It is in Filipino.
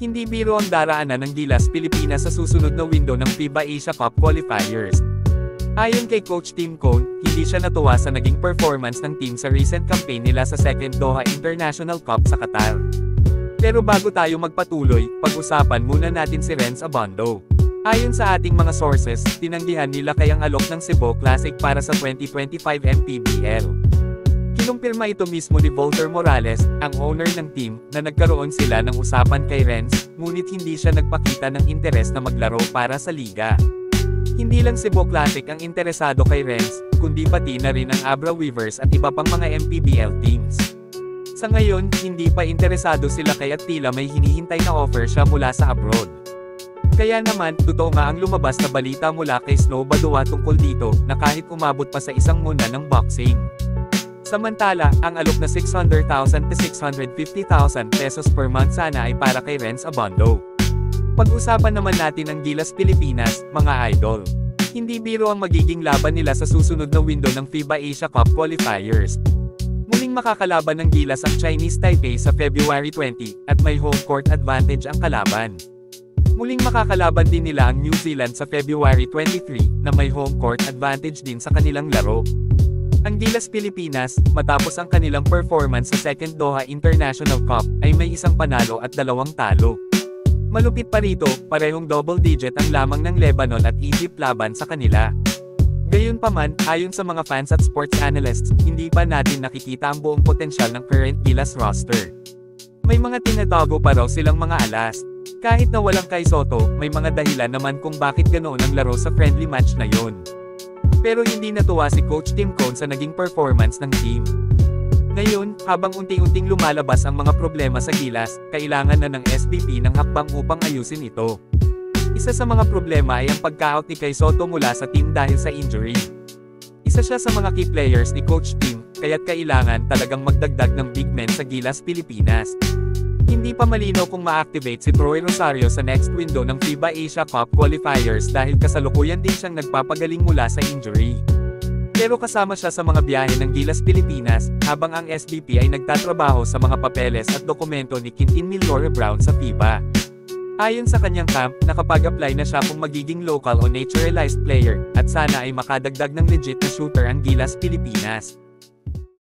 Hindi biro ang daraanan ng Gilas Pilipinas sa susunod na window ng FIBA Asia Cup qualifiers. Ayon kay Coach Tim Cone, hindi siya natuwa sa naging performance ng team sa recent campaign nila sa second Doha International Cup sa Qatar. Pero bago tayo magpatuloy, pag-usapan muna natin si Renz Abando. Ayon sa ating mga sources, tinanggihan nila kayang alok ng Cebu Classic para sa 2025 MPBL. Kinumpirma ito mismo ni Volter Morales, ang owner ng team, na nagkaroon sila ng usapan kay Renz, ngunit hindi siya nagpakita ng interes na maglaro para sa liga. Hindi lang Cebu Classic ang interesado kay Renz, kundi pati na rin ang Abra Weavers at iba pang mga MPBL teams. Sa ngayon, hindi pa interesado sila kaya't tila may hinihintay na offer siya mula sa abroad. Kaya naman, totoo nga ang lumabas na balita mula kay Snow Badua tungkol dito, na kahit umabot pa sa isang muna ng boxing. Samantala, ang alok na 600,000 to 650,000 pesos per month sana ay para kay Renz Abando. Pag-usapan naman natin ang Gilas Pilipinas, mga idol. Hindi biro ang magiging laban nila sa susunod na window ng FIBA Asia Cup qualifiers. Muling makakalaban ng Gilas ang Chinese Taipei sa February 20, at may home court advantage ang kalaban. Muling makakalaban din nila ang New Zealand sa February 23, na may home court advantage din sa kanilang laro. Ang Gilas Pilipinas, matapos ang kanilang performance sa second Doha International Cup, ay may isang panalo at 2 talo. Malupit pa rito, parehong double digit ang lamang ng Lebanon at Egypt laban sa kanila. Gayunpaman, ayon sa mga fans at sports analysts, hindi pa natin nakikita ang buong potensyal ng current Gilas roster. May mga tinatago pa raw silang mga alas. Kahit na walang kay Soto, may mga dahilan naman kung bakit ganoon ang laro sa friendly match na yon. Pero hindi natuwa si Coach Tim Cone sa naging performance ng team. Ngayon, habang unti-unting lumalabas ang mga problema sa Gilas, kailangan na ng SBP ng hakbang upang ayusin ito. Isa sa mga problema ay ang pagka-out ni Kay Soto mula sa team dahil sa injury. Isa siya sa mga key players ni Coach Tim, kaya't kailangan talagang magdagdag ng big men sa Gilas Pilipinas. Hindi pa malinaw kung ma-activate si Troy Rosario sa next window ng FIBA Asia Cup qualifiers dahil kasalukuyan din siyang nagpapagaling mula sa injury. Pero kasama siya sa mga biyahe ng Gilas Pilipinas, habang ang SBP ay nagtatrabaho sa mga papeles at dokumento ni Quintin Milore Brown sa FIBA. Ayon sa kanyang camp, nakapag-apply na siya kung magiging local o naturalized player, at sana ay makadagdag ng legit na shooter ang Gilas Pilipinas.